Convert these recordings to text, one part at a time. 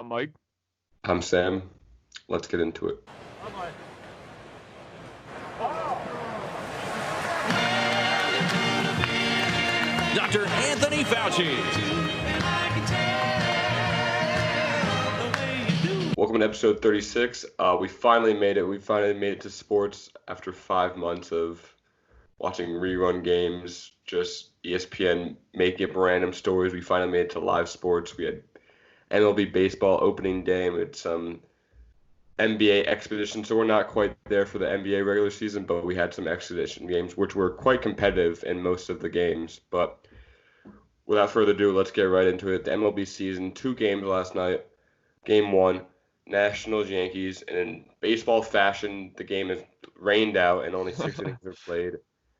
I'm Mike. I'm Sam. Let's get into it. Dr. Anthony Fauci. Welcome to episode 36. We finally made it. We finally made it to sports after 5 months of watching rerun games, just ESPN making up random stories. We finally made it to live sports. We had MLB baseball opening day and we had some NBA expedition. So we're not quite there for the NBA regular season, but we had some expedition games, which were quite competitive in most of the games. But without further ado, let's get right into it. The MLB season, 2 games last night. Game 1, Nationals, Yankees, and in baseball fashion, the game is rained out and only 6 innings are played.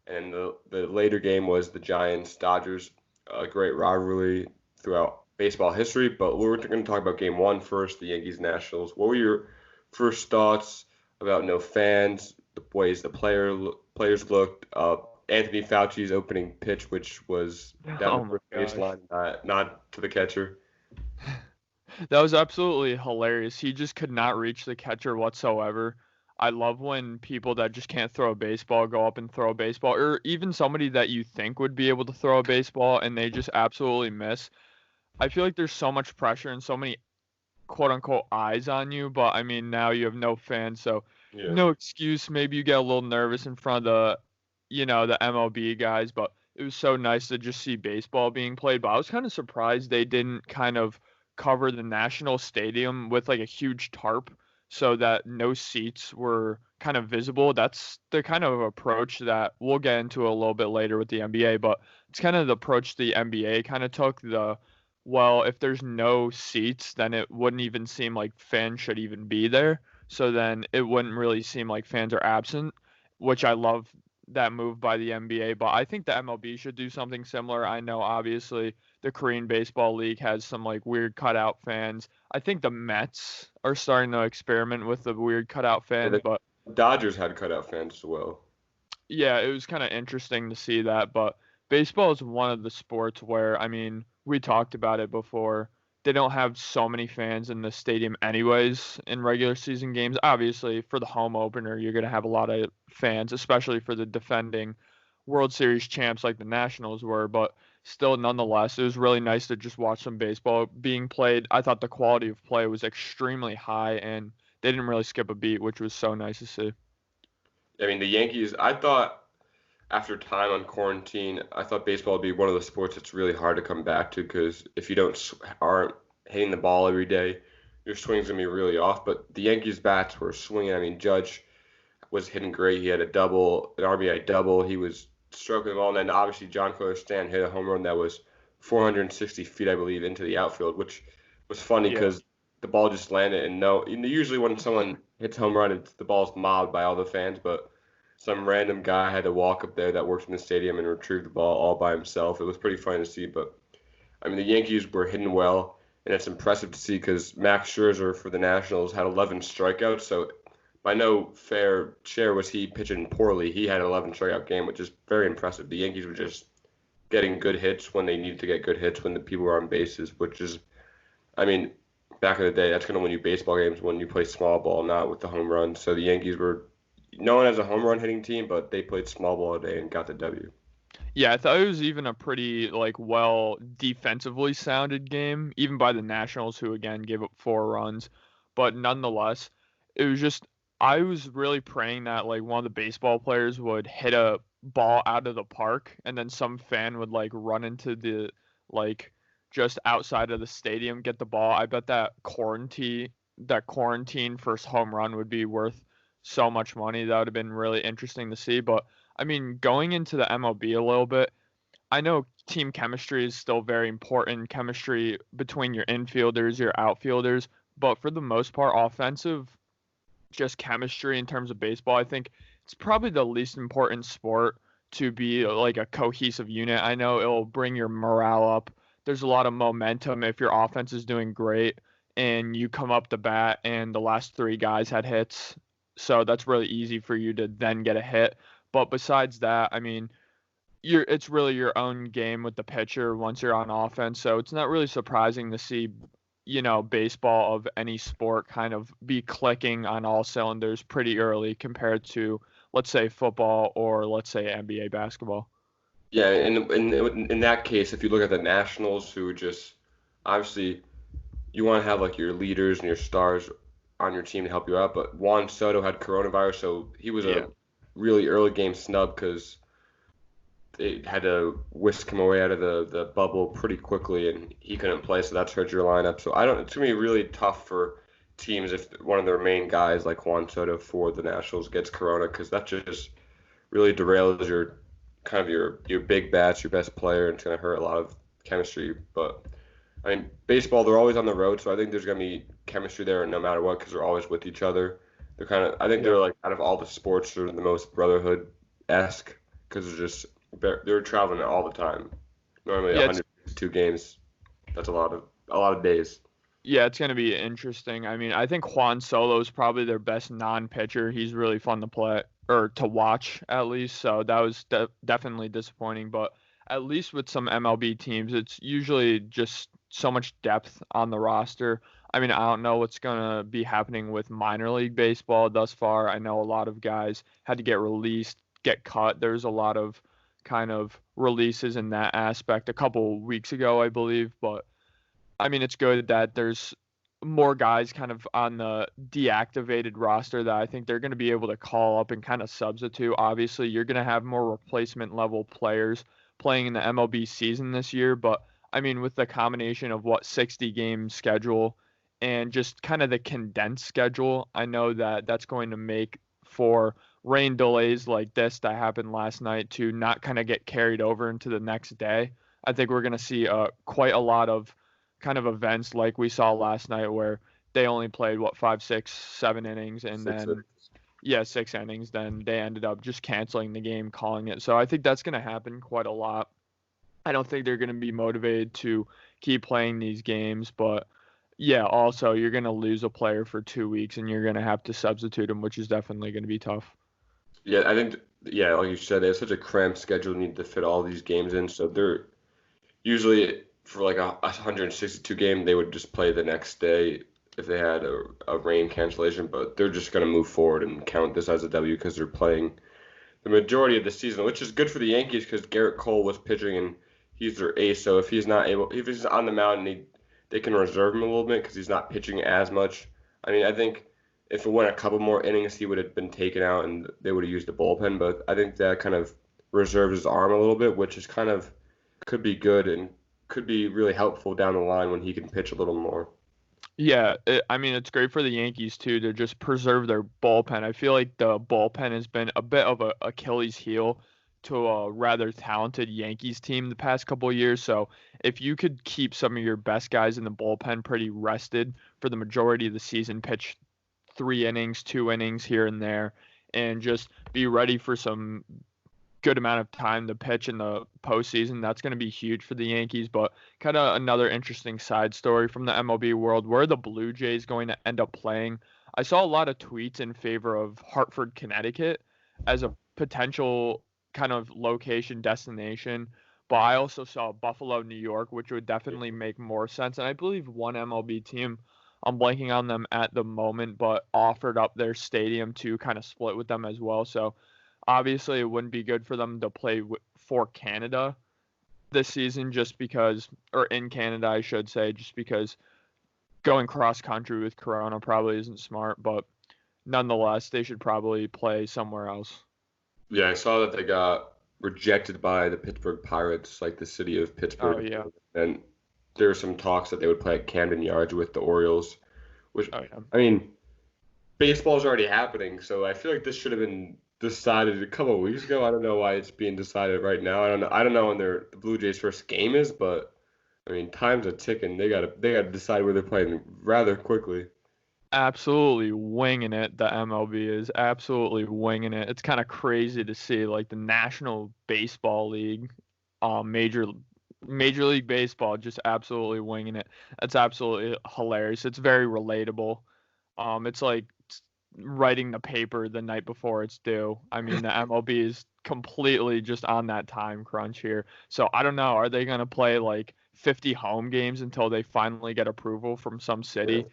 And the later game was the Giants, Dodgers, a great rivalry throughout baseball history. But we're going to talk about Game 1 first, the Yankees, Nationals. What were your first thoughts about no fans, the ways the players looked, Anthony Fauci's opening pitch, which was down the first baseline, not to the catcher? That was absolutely hilarious. He just could not reach the catcher whatsoever. I love when people that just can't throw a baseball go up and throw a baseball, or even somebody that you think would be able to throw a baseball and they just absolutely miss. I feel like there's so much pressure and so many quote unquote eyes on you, but I mean, now you have no fans, so Yeah. no excuse. Maybe you get a little nervous in front of the MLB guys, but it was so nice to just see baseball being played. But I was kind of surprised they didn't kind of cover the national stadium with like a huge tarp so that no seats were kind of visible. That's the kind of approach that we'll get into a little bit later with the NBA, but it's kind of the approach the NBA kind of took. Well, if there's no seats, then it wouldn't even seem like fans should even be there. So then it wouldn't really seem like fans are absent, which I love that move by the NBA. But I think the MLB should do something similar. I know obviously the Korean Baseball League has some like weird cutout fans. I think the Mets are starting to experiment with the weird cutout fans, The but Dodgers had cutout fans as well. yeah, it was kind of interesting to see that, but baseball is one of the sports where, I mean, we talked about it before. They don't have so many fans in the stadium anyways in regular season games. Obviously, for the home opener, you're going to have a lot of fans, especially for the defending World Series champs like the Nationals were, but still nonetheless, it was really nice to just watch some baseball being played. I thought the quality of play was extremely high and they didn't really skip a beat, which was so nice to see. I mean, the Yankees, I thought after time on quarantine, I thought baseball would be one of the sports that's really hard to come back to because if you aren't hitting the ball every day, your swing's gonna be really off. But the Yankees bats were swinging. I mean, Judge was hitting great. He had a double, an RBI double. He was stroking the ball, and then obviously John Stan hit a home run that was 460 feet, I believe, into the outfield, which was funny Yeah. because the ball just landed. And no, usually when someone hits home run, the ball's mobbed by all the fans, but some random guy had to walk up there that worked in the stadium and retrieve the ball all by himself. It was pretty funny to see, but I mean the Yankees were hitting well, and it's impressive to see because Max Scherzer for the Nationals had 11 strikeouts, so by no fair share was he pitching poorly. He had an 11 strikeout game, which is very impressive. The Yankees were just getting good hits when they needed to get good hits when the people were on bases, which is, I mean, back in the day, that's going to win you baseball games when you play small ball, not with the home run. So the Yankees were known as a home run hitting team, but they played small ball today and got the W. Yeah, I thought it was even a pretty like well defensively sounded game, even by the Nationals, who again gave up 4 runs. But nonetheless, it was just I was really praying that like one of the baseball players would hit a ball out of the park and then some fan would like run into the like just outside of the stadium, get the ball. I bet that quarantine first home run would be worth so much money. That would have been really interesting to see. But I mean, going into the MLB a little bit, I know team chemistry is still very important, chemistry between your infielders, your outfielders, but for the most part, offensive, just chemistry in terms of baseball, I think it's probably the least important sport to be like a cohesive unit. I know it'll bring your morale up. There's a lot of momentum if your offense is doing great and you come up the bat and the last 3 guys had hits. So that's really easy for you to then get a hit. But besides that, I mean, it's really your own game with the pitcher once you're on offense. So it's not really surprising to see baseball of any sport kind of be clicking on all cylinders pretty early compared to, let's say, football or let's say NBA basketball. Yeah, and in that case, if you look at the Nationals, who just obviously you want to have like your leaders and your stars on your team to help you out, but Juan Soto had coronavirus, so he was Yeah. a really early game snub because they had to whisk him away out of the bubble pretty quickly, and he couldn't play, so that's hurt your lineup. So I don't. It's gonna be really tough for teams if one of their main guys like Juan Soto for the Nationals gets corona, because that just really derails your kind of your big bats, your best player, and it's gonna hurt a lot of chemistry. But I mean, baseball, they're always on the road, so I think there's gonna be chemistry there no matter what, because they're always with each other. They're kind of, I think they're Yeah. like out of all the sports, they're the most brotherhood esque because they're traveling all the time. Normally Yeah, it's 102 games. That's a lot of days. Yeah, it's going to be interesting. I mean, I think Juan Solo is probably their best non-pitcher. He's really fun to play or to watch at least. So that was definitely disappointing. But at least with some MLB teams, it's usually just so much depth on the roster. I mean, I don't know what's going to be happening with minor league baseball thus far. I know a lot of guys had to get released, get cut. There's a lot of kind of releases in that aspect a couple weeks ago, I believe. But I mean, it's good that there's more guys kind of on the deactivated roster that I think they're going to be able to call up and kind of substitute. Obviously, you're going to have more replacement level players playing in the MLB season this year, but I mean, with the combination of 60 game schedule and just kind of the condensed schedule, I know that that's going to make for rain delays like this that happened last night to not kind of get carried over into the next day. I think we're going to see quite a lot of kind of events like we saw last night where they only played 5, 6, 7 innings and Six then innings. yeah, 6 innings. Then they ended up just canceling the game, calling it. So I think that's going to happen quite a lot. I don't think they're going to be motivated to keep playing these games, but yeah, also you're going to lose a player for 2 weeks and you're going to have to substitute him, which is definitely going to be tough. Yeah, I think yeah, like you said, they have such a cramped schedule, need to fit all these games in. So they're usually for like a 162 game, they would just play the next day if they had a rain cancellation. But they're just gonna move forward and count this as a W because they're playing the majority of the season, which is good for the Yankees because Garrett Cole was pitching and he's their ace. So if he's on the mound, they can reserve him a little bit because he's not pitching as much. I mean, I think if it went a couple more innings, he would have been taken out and they would have used the bullpen. But I think that kind of reserves his arm a little bit, which is kind of could be good and could be really helpful down the line when he can pitch a little more. Yeah, I mean, it's great for the Yankees too to just preserve their bullpen. I feel like the bullpen has been a bit of a Achilles heel to a rather talented Yankees team the past couple of years. So if you could keep some of your best guys in the bullpen pretty rested for the majority of the season, pitch 3 innings, 2 innings here and there, and just be ready for some good amount of time to pitch in the postseason. That's going to be huge for the Yankees. But kind of another interesting side story from the MLB world, where are the Blue Jays going to end up playing? I saw a lot of tweets in favor of Hartford, Connecticut as a potential kind of location destination. But I also saw Buffalo, New York, which would definitely make more sense. And I believe one MLB team, I'm blanking on them at the moment, but offered up their stadium to kind of split with them as well. So obviously, it wouldn't be good for them to play for Canada this season just because, or in Canada, I should say, just because going cross country with Corona probably isn't smart. But nonetheless, they should probably play somewhere else. Yeah, I saw that they got rejected by the Pittsburgh Pirates, like the city of Oh, Pittsburgh, yeah. and there were some talks that they would play at Camden Yards with the Orioles, which Oh, yeah. I mean, baseball's already happening, so I feel like this should have been decided a couple of weeks ago. I don't know why it's being decided right now. I don't know when the Blue Jays' first game is, but I mean, time's a ticking. They gotta decide where they're playing rather quickly. Absolutely winging it. The MLB is absolutely winging it. It's kind of crazy to see like the National Baseball League, Major League Baseball just absolutely winging it. That's absolutely hilarious. It's very relatable. It's like writing the paper the night before it's due. I mean, the MLB is completely just on that time crunch here. So I don't know. Are they gonna play like 50 home games until they finally get approval from some Yeah. city.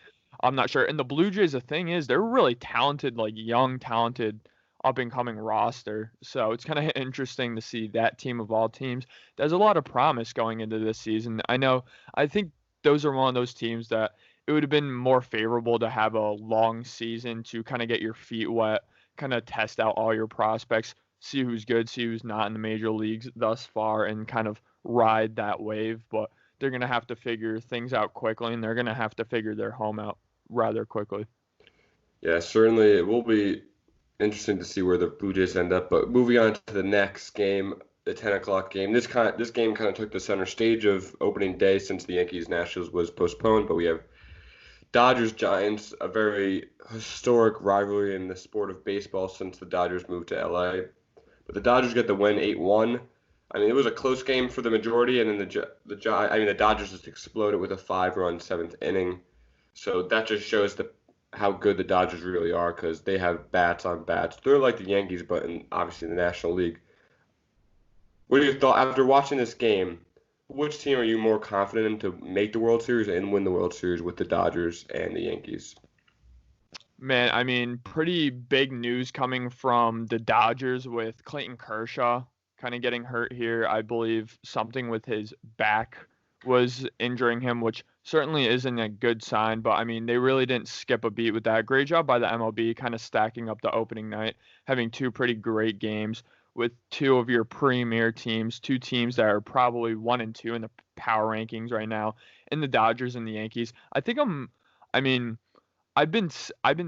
I'm not sure. And the Blue Jays, the thing is, they're really talented, like young, talented, up and coming roster. So it's kind of interesting to see that team of all teams. There's a lot of promise going into this season. I think those are one of those teams that it would have been more favorable to have a long season to kind of get your feet wet, kind of test out all your prospects, see who's good, see who's not in the major leagues thus far, and kind of ride that wave. But they're going to have to figure things out quickly, and they're going to have to figure their home out rather quickly. Yeah, certainly it will be interesting to see where the Blue Jays end up. But moving on to the next game, the 10 o'clock game. This game kind of took the center stage of opening day since the Yankees Nationals was postponed. But we have Dodgers Giants, a very historic rivalry in the sport of baseball since the Dodgers moved to LA. But the Dodgers get the win 8-1. I mean, it was a close game for the majority, and then the Dodgers just exploded with a 5-run seventh inning. So that just shows how good the Dodgers really are because they have bats on bats. They're like the Yankees, but obviously in the National League. What are your thoughts after watching this game? Which team are you more confident in to make the World Series and win the World Series with the Dodgers and the Yankees? Man, I mean, pretty big news coming from the Dodgers with Clayton Kershaw kind of getting hurt here. I believe something with his back was injuring him, which certainly isn't a good sign. But I mean, they really didn't skip a beat with that. Great job by the MLB, kind of stacking up the opening night, having two pretty great games with two of your premier teams, two teams that are probably 1 and 2 in the power rankings right now, in the Dodgers and the Yankees. I mean, I've been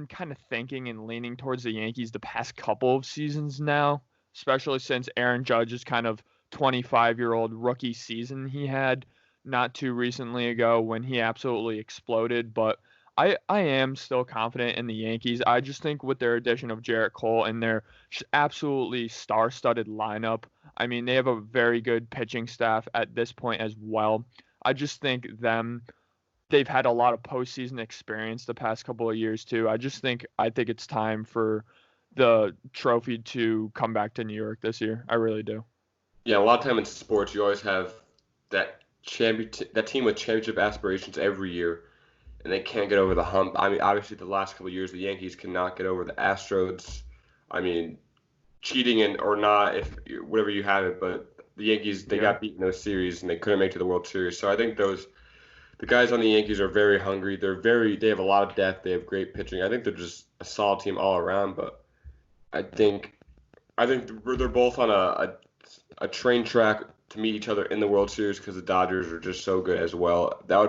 kind of thinking and leaning towards the Yankees the past couple of seasons now, especially since Aaron Judge's kind of 25-year-old rookie season he had not too recently ago when he absolutely exploded. But I am still confident in the Yankees. I just think with their addition of Jarrett Cole and their absolutely star-studded lineup, I mean, they have a very good pitching staff at this point as well. I just think they've had a lot of postseason experience the past couple of years too. I think it's time for the trophy to come back to New York this year. I really do. Yeah, a lot of time in sports, you always have that team with championship aspirations every year, and they can't get over the hump. I mean, obviously, the last couple of years, the Yankees cannot get over the Astros. I mean, cheating or not, if whatever you have it, but the Yankees they got beat in those series and they couldn't make it to the World Series. So I think the guys on the Yankees are very hungry. They have a lot of depth. They have great pitching. I think they're just a solid team all around. But I think they're both on a train track to meet each other in the World Series because the Dodgers are just so good as well. I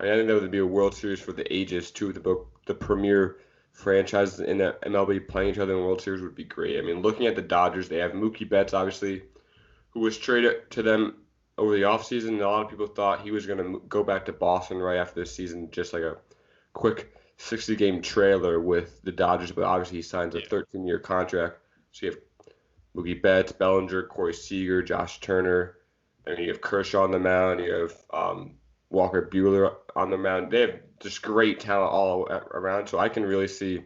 think that would be a World Series for the ages too. The premier franchises in the MLB playing each other in the World Series would be great. I mean, looking at the Dodgers, they have Mookie Betts, obviously, who was traded to them over the offseason. And a lot of people thought he was going to go back to Boston right after this season, just like a quick 60-game trailer with the Dodgers. But obviously, he signs a 13-year contract. So you have Mookie Betts, Bellinger, Corey Seager, Josh Turner. And you have Kershaw on the mound. You have Walker Buehler on the mound. They have just great talent all around. So I can really see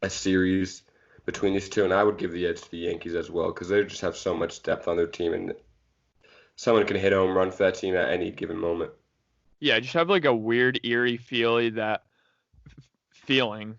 a series between these two, and I would give the edge to the Yankees as well because they just have so much depth on their team, and someone can hit a home run for that team at any given moment. Yeah, just have like a weird, eerie feeling,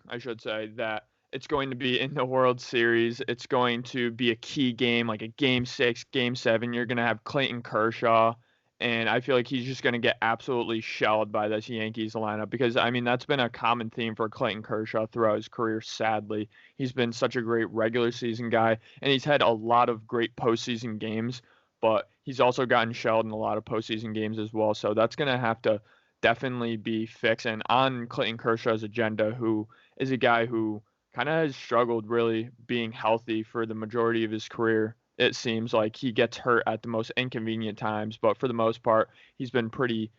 I should say, that it's going to be in the World Series. It's going to be a key game, like a Game 6, Game 7. You're going to have Clayton Kershaw, and I feel like he's just going to get absolutely shelled by this Yankees lineup because, I mean, that's been a common theme for Clayton Kershaw throughout his career, sadly. He's been such a great regular season guy, and he's had a lot of great postseason games, but he's also gotten shelled in a lot of postseason games as well. So that's going to have to definitely be fixed. And on Clayton Kershaw's agenda, who is a guy who kind of has struggled really being healthy for the majority of his career. It seems like he gets hurt at the most inconvenient times, but for the most part, he's been pretty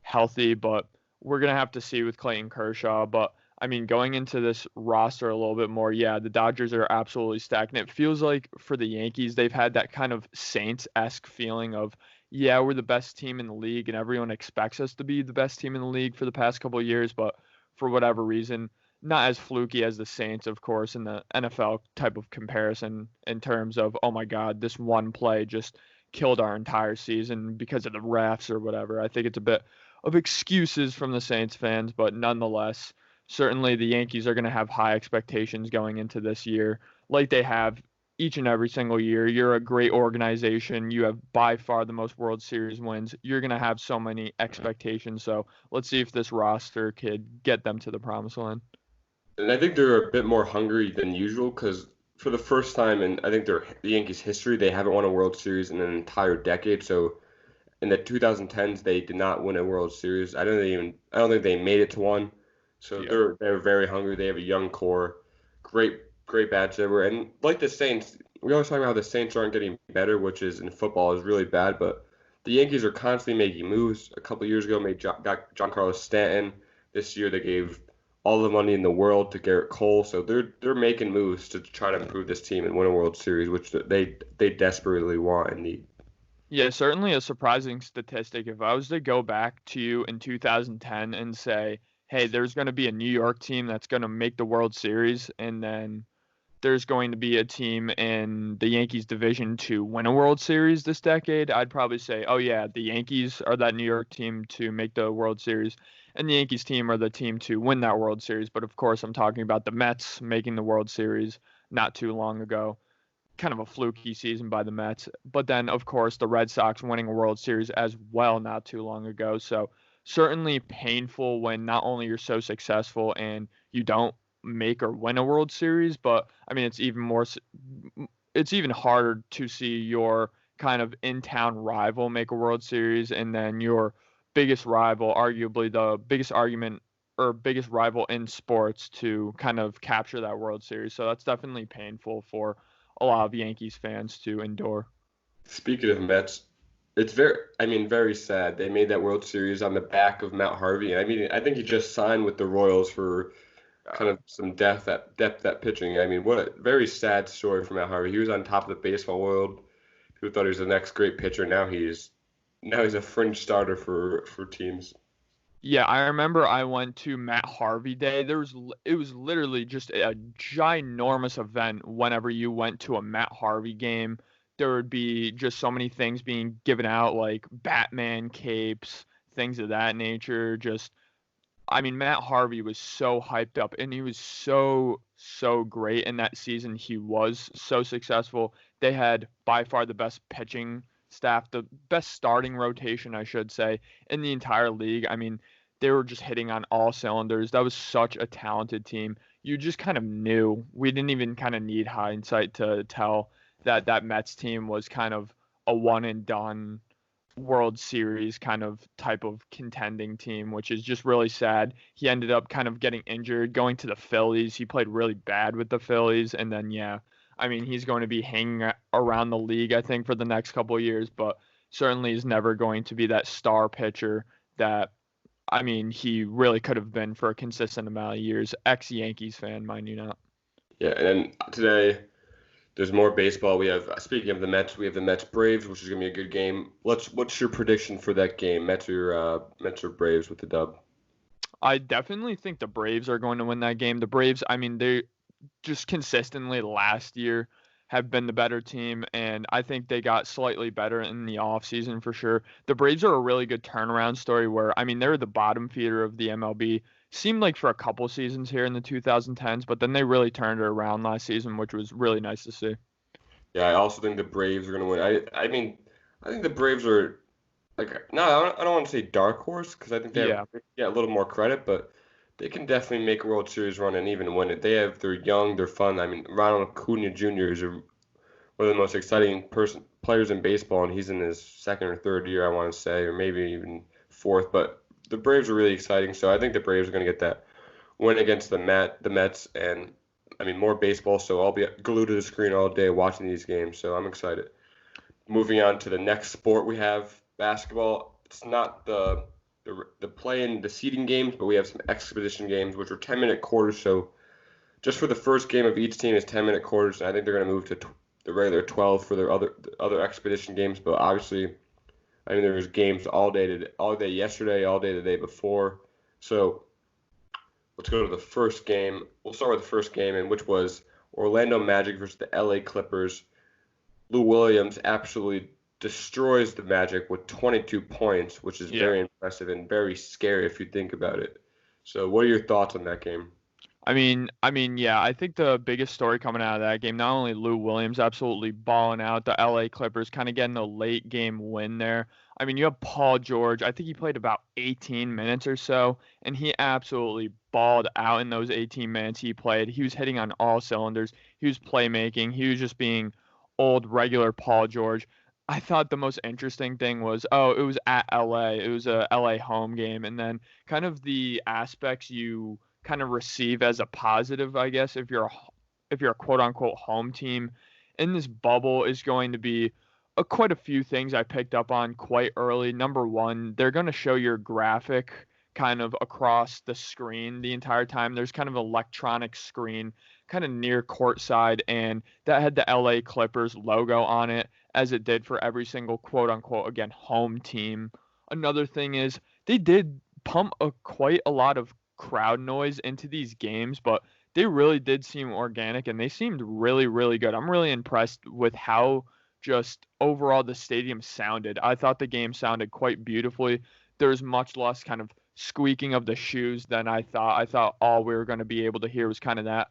healthy. But we're going to have to see with Clayton Kershaw. But I mean, going into this roster a little bit more, yeah, the Dodgers are absolutely stacked. And it feels like for the Yankees, they've had that kind of Saints-esque feeling of, yeah, we're the best team in the league and everyone expects us to be the best team in the league for the past couple of years. But for whatever reason, not as fluky as the Saints, of course, in the NFL type of comparison in terms of, oh my God, this one play just killed our entire season because of the refs or whatever. I think it's a bit of excuses from the Saints fans, but nonetheless, certainly the Yankees are going to have high expectations going into this year, like they have each and every single year. You're a great organization. You have by far the most World Series wins. You're going to have so many expectations. So let's see if this roster could get them to the promised land. And I think they're a bit more hungry than usual because for the first time in I think the Yankees' history, they haven't won a World Series in an entire decade. So in the 2010s, they did not win a World Series. I don't think they made it to one. So Yeah. they're very hungry. They have a young core, great bats ever. And like the Saints, we always talk about how the Saints aren't getting better, which is in football is really bad. But the Yankees are constantly making moves. A couple years ago, got Giancarlo Stanton. This year, they gave all the money in the world to Garrett Cole. So they're making moves to try to improve this team and win a World Series, which they desperately want and need. Yeah, certainly a surprising statistic. If I was to go back to you in 2010 and say, hey, there's going to be a New York team that's going to make the World Series, and then there's going to be a team in the Yankees division to win a World Series this decade, I'd probably say, oh yeah, the Yankees are that New York team to make the World Series, and the Yankees team are the team to win that World Series. But of course, I'm talking about the Mets making the World Series not too long ago. Kind of a fluky season by the Mets. But then, of course, the Red Sox winning a World Series as well not too long ago. So certainly painful when not only you're so successful and you don't make or win a World Series, but I mean it's even harder to see your kind of in-town rival make a World Series and then your biggest rival, arguably the biggest argument or biggest rival in sports to kind of capture that World Series. So that's definitely painful for a lot of Yankees fans to endure. Speaking of Mets, it's very sad. They made that World Series on the back of Matt Harvey. I mean, I think he just signed with the Royals for kind of some depth at pitching. I mean, what a very sad story for Matt Harvey. He was on top of the baseball world. People thought he was the next great pitcher. Now he's a fringe starter for teams. Yeah, I remember I went to Matt Harvey Day. It was literally just a ginormous event whenever you went to a Matt Harvey game. There would be just so many things being given out like Batman capes, things of that nature. Just I mean, Matt Harvey was so hyped up and he was so great in that season. He was so successful. They had by far the best pitching staff, the best starting rotation, I should say, in the entire league. I mean, they were just hitting on all cylinders. That was such a talented team. You just kind of knew. We didn't even kind of need hindsight to tell that that Mets team was kind of a one and done World Series kind of type of contending team, which is just really sad. He ended up kind of getting injured, going to the Phillies. He played really bad with the Phillies, and then yeah, I mean he's going to be hanging around the league, I think, for the next couple of years, but certainly is never going to be that star pitcher that I mean he really could have been for a consistent amount of years. Ex-Yankees fan, mind you not. Yeah, and then today there's more baseball. Speaking of the Mets, we have the Mets Braves, which is gonna be a good game. What's your prediction for that game? Mets or Braves with the dub? I definitely think the Braves are going to win that game. The Braves, I mean, they just consistently last year have been the better team, and I think they got slightly better in the offseason for sure. The Braves are a really good turnaround story where, I mean, they're the bottom feeder of the MLB. Seemed like for a couple seasons here in the 2010s, but then they really turned it around last season, which was really nice to see. Yeah, I also think the Braves are gonna win. I mean, I think the Braves are like no, I don't want to say dark horse because I think Yeah. they get a little more credit, but they can definitely make a World Series run and even win it. They're young, they're fun. I mean, Ronald Acuna Jr. is one of the most exciting players in baseball, and he's in his second or third year, I want to say, or maybe even fourth. But the Braves are really exciting, so I think the Braves are going to get that win against the Mets, and I mean more baseball. So I'll be glued to the screen all day watching these games. So I'm excited. Moving on to the next sport, we have basketball. It's not the play-in, the seeding games, but we have some exhibition games, which are 10-minute quarters. So just for the first game of each team is 10-minute quarters, and I think they're going to move to the regular 12 for their other expedition games. But obviously, I mean, there was games all day yesterday, all day the day before. So let's go to the first game. We'll start with the first game, in which was Orlando Magic versus the LA Clippers. Lou Williams absolutely destroys the Magic with 22 points, which is Yeah. very impressive and very scary if you think about it. So, what are your thoughts on that game? Yeah, I think the biggest story coming out of that game, not only Lou Williams absolutely balling out, the LA Clippers kind of getting a late game win there. I mean, you have Paul George. I think he played about 18 minutes or so, and he absolutely balled out in those 18 minutes he played. He was hitting on all cylinders. He was playmaking. He was just being old regular Paul George. I thought the most interesting thing was, it was at LA. It was a LA home game, and then kind of the aspects you kind of receive as a positive, I guess, if you're a quote unquote home team in this bubble is going to be quite a few things I picked up on quite early. Number one, they're going to show your graphic kind of across the screen the entire time. There's kind of an electronic screen kind of near courtside, and that had the LA Clippers logo on it, as it did for every single quote unquote, again, home team. Another thing is they did pump quite a lot of crowd noise into these games, but they really did seem organic and they seemed really, really good. I'm really impressed with how just overall the stadium sounded. I thought the game sounded quite beautifully. There's much less kind of squeaking of the shoes than I thought. I thought all we were going to be able to hear was kind of that.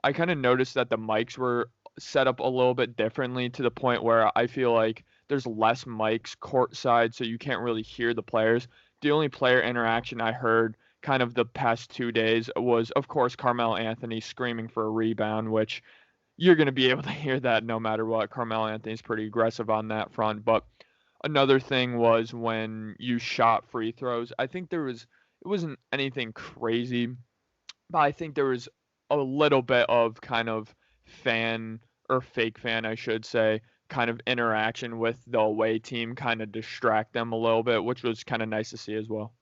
I kind of noticed that the mics were set up a little bit differently to the point where I feel like there's less mics courtside, so you can't really hear the players. The only player interaction I heard kind of the past 2 days was, of course, Carmelo Anthony screaming for a rebound, which you're going to be able to hear that no matter what. Carmelo Anthony's pretty aggressive on that front. But another thing was when you shot free throws. I think it wasn't anything crazy, but I think there was a little bit of kind of fan or fake fan, I should say, kind of interaction with the away team, kind of distract them a little bit, which was kind of nice to see as well.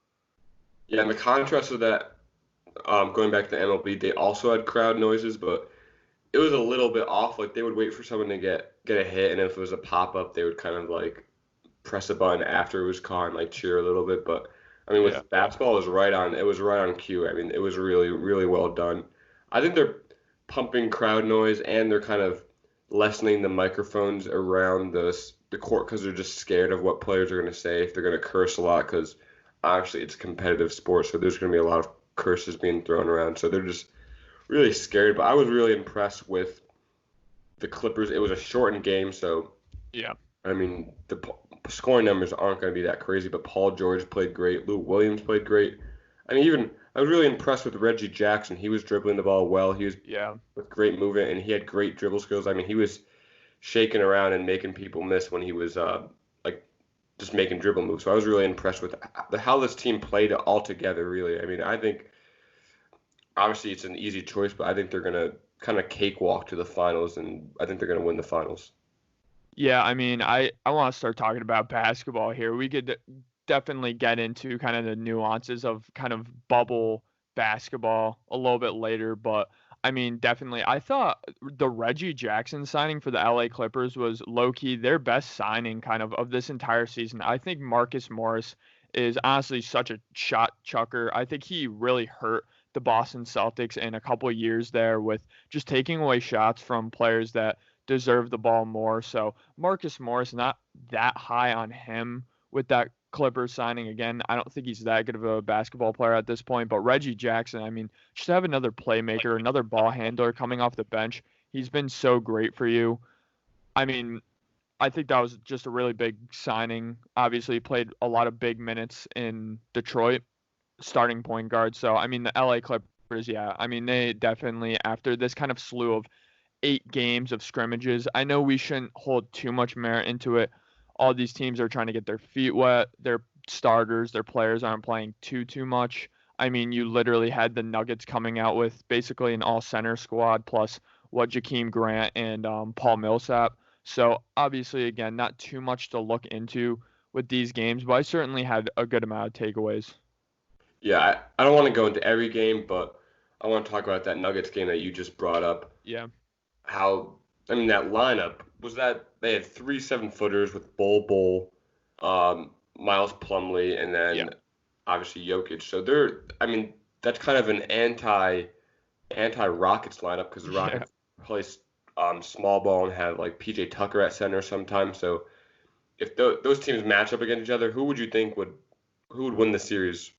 Yeah, and the contrast of that, going back to MLB, they also had crowd noises, but it was a little bit off. Like they would wait for someone to get a hit, and if it was a pop up, they would kind of like press a button after it was caught and like cheer a little bit. But I mean, Yeah. with basketball, it was right on. It was right on cue. I mean, it was really, really well done. I think they're pumping crowd noise and they're kind of lessening the microphones around the court because they're just scared of what players are going to say if they're going to curse a lot because obviously it's a competitive sport, so there's going to be a lot of curses being thrown around. So they're just really scared. But I was really impressed with the Clippers. It was a shortened game, so Yeah. I mean scoring numbers aren't going to be that crazy. But Paul George played great. Lou Williams played great. I mean, even I was really impressed with Reggie Jackson. He was dribbling the ball well. He was Yeah. with great movement, and he had great dribble skills. I mean, he was shaking around and making people miss when he was like just making dribble moves. So I was really impressed with how this team played all together. Really, I mean, I think obviously it's an easy choice, but I think they're gonna kind of cakewalk to the finals, and I think they're gonna win the finals. Yeah, I mean, I want to start talking about basketball here. We could definitely get into kind of the nuances of kind of bubble basketball a little bit later, but I mean, definitely, I thought the Reggie Jackson signing for the LA Clippers was low key their best signing kind of this entire season. I think Marcus Morris is honestly such a shot chucker. I think he really hurt the Boston Celtics in a couple of years there with just taking away shots from players that deserve the ball more. So Marcus Morris, not that high on him with that Clippers signing. Again, I don't think he's that good of a basketball player at this point. But Reggie Jackson, I mean, just have another playmaker, another ball handler coming off the bench. He's been so great for you. I mean, I think that was just a really big signing. Obviously, he played a lot of big minutes in Detroit, starting point guard. So, I mean, the LA Clippers, yeah, I mean, they definitely, after this kind of slew of 8 games of scrimmages. I know we shouldn't hold too much merit into it. All these teams are trying to get their feet wet. Their starters, their players aren't playing too much. I mean, you literally had the Nuggets coming out with basically an all center squad plus what Jakeem Grant and Paul Millsap. So obviously, again, not too much to look into with these games, but I certainly had a good amount of takeaways. Yeah, I don't want to go into every game, but I want to talk about that Nuggets game that you just brought up. Yeah, How I mean that lineup was that they had 3 7-footers with Miles Plumlee, and yeah, then obviously Jokic. So they're I mean that's kind of an anti Rockets lineup because the yeah, Rockets play small ball and have like PJ Tucker at center sometimes. So if those teams match up against each other, who would you think who would win the series?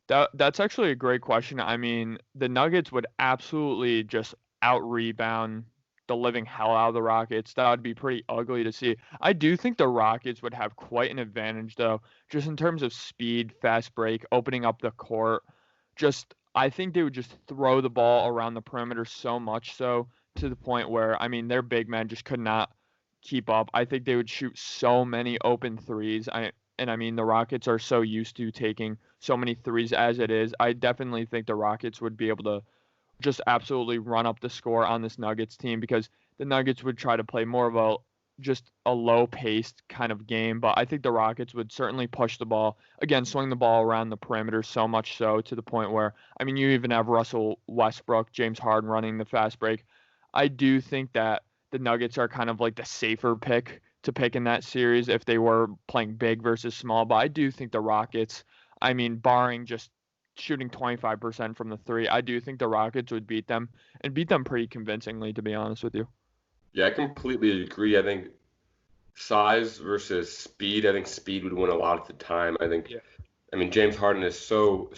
That's actually a great question. I mean, the Nuggets would absolutely just out-rebound the living hell out of the Rockets. That would be pretty ugly to see. I do think the Rockets would have quite an advantage, though, just in terms of speed, fast break, opening up the court. I think they would just throw the ball around the perimeter so much so to the point where, I mean, their big men just could not keep up. I think they would shoot so many open threes. I mean, the Rockets are so used to taking so many threes as it is. I definitely think the Rockets would be able to just absolutely run up the score on this Nuggets team because the Nuggets would try to play more of just a low-paced kind of game, but I think the Rockets would certainly push the ball, again, swing the ball around the perimeter so much so to the point where, I mean, you even have Russell Westbrook, James Harden running the fast break. I do think that the Nuggets are kind of like the safer pick to pick in that series if they were playing big versus small, but I do think the Rockets, I mean, barring just shooting 25% from the three, I do think the Rockets would beat them and beat them pretty convincingly, to be honest with you. Yeah, I completely agree. I think size versus speed. I think speed would win a lot of the time. Yeah. I mean, James Harden is so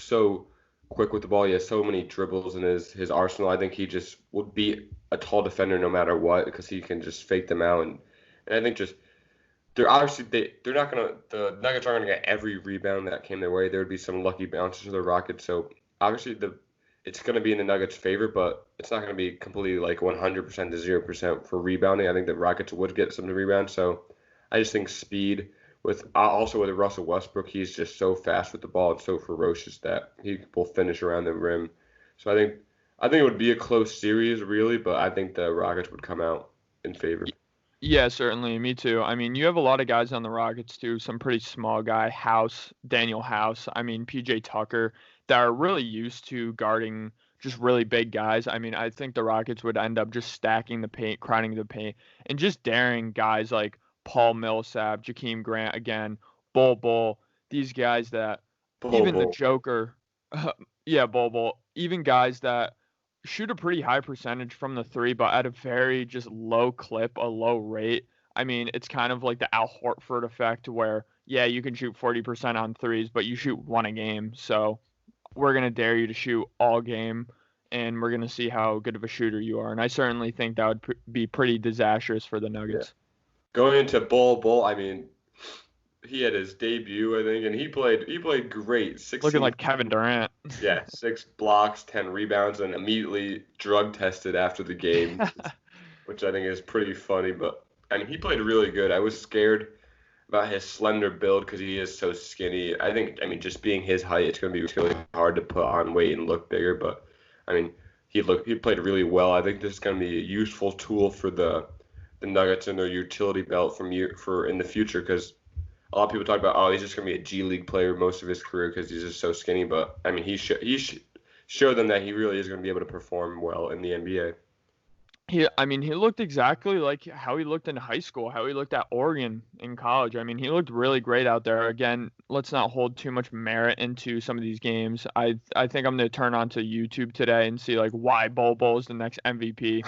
quick with the ball. He has so many dribbles in his arsenal. I think he just would be a tall defender no matter what because he can just fake them out. And I think just they're not gonna the Nuggets aren't gonna get every rebound that came their way. There would be some lucky bounces to the Rockets. So obviously it's gonna be in the Nuggets' favor, but it's not gonna be completely like 100% to 0% for rebounding. I think the Rockets would get some rebounds. So I just think speed also with Russell Westbrook, he's just so fast with the ball and so ferocious that he will finish around the rim. So I think it would be a close series really, but I think the Rockets would come out in favor. Yeah, certainly. Me too. I mean, you have a lot of guys on the Rockets too. Some pretty small guy, Daniel House. I mean, PJ Tucker, that are really used to guarding just really big guys. I mean, I think the Rockets would end up just stacking the paint, crowding the paint, and just daring guys like Paul Millsap, Jakeem Grant again, Bull, these guys that even the Bobo. Joker, yeah, Bull, even guys that shoot a pretty high percentage from the three, but at a very just low clip, a low rate. I mean, it's kind of like the Al Horford effect where, yeah, you can shoot 40% on threes, but you shoot one a game. So we're going to dare you to shoot all game, and we're going to see how good of a shooter you are. And I certainly think that would be pretty disastrous for the Yeah. Nuggets. Going into Bull, I mean, he had his debut, I think, and he played great. 16, Looking like Kevin Durant. yeah, 6 blocks, 10 rebounds, and immediately drug tested after the game, which I think is pretty funny. But I mean, he played really good. I was scared about his slender build because he is so skinny. I mean, just being his height, it's going to be really hard to put on weight and look bigger. But I mean, he played really well. I think this is going to be a useful tool for the Nuggets and their utility belt for in the future because a lot of people talk about, oh, he's just going to be a G League player most of his career because he's just so skinny. But, I mean, he showed them that he really is going to be able to perform well in the NBA. He looked exactly like how he looked in high school, how he looked at Oregon in college. I mean, he looked really great out there. Again, let's not hold too much merit into some of these games. I think I'm going to turn on to YouTube today and see, like, why Bol is the next MVP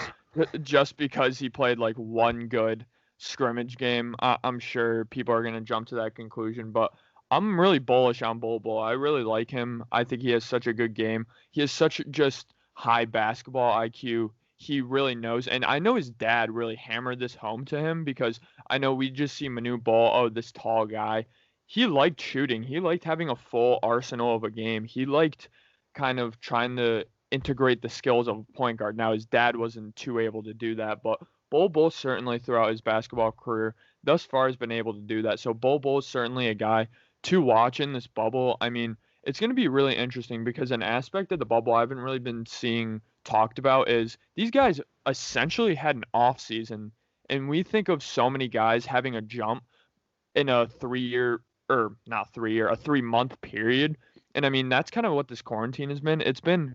just because he played, like, one good scrimmage game. I'm sure people are going to jump to that conclusion, but I'm really bullish on Bol. I really like him. I think he has such a good game. He has such just high basketball IQ. He really knows, and I know his dad really hammered this home to him because I know we just see Manu Bol, oh, this tall guy. He liked shooting. He liked having a full arsenal of a game. He liked kind of trying to integrate the skills of a point guard. Now, his dad wasn't too able to do that, but Bol certainly throughout his basketball career thus far has been able to do that. So Bol is certainly a guy to watch in this bubble. I mean, it's going to be really interesting because an aspect of the bubble I haven't really been seeing talked about is these guys essentially had an off season, and we think of so many guys having a jump in a 3-month period. And I mean, that's kind of what this quarantine has been. It's been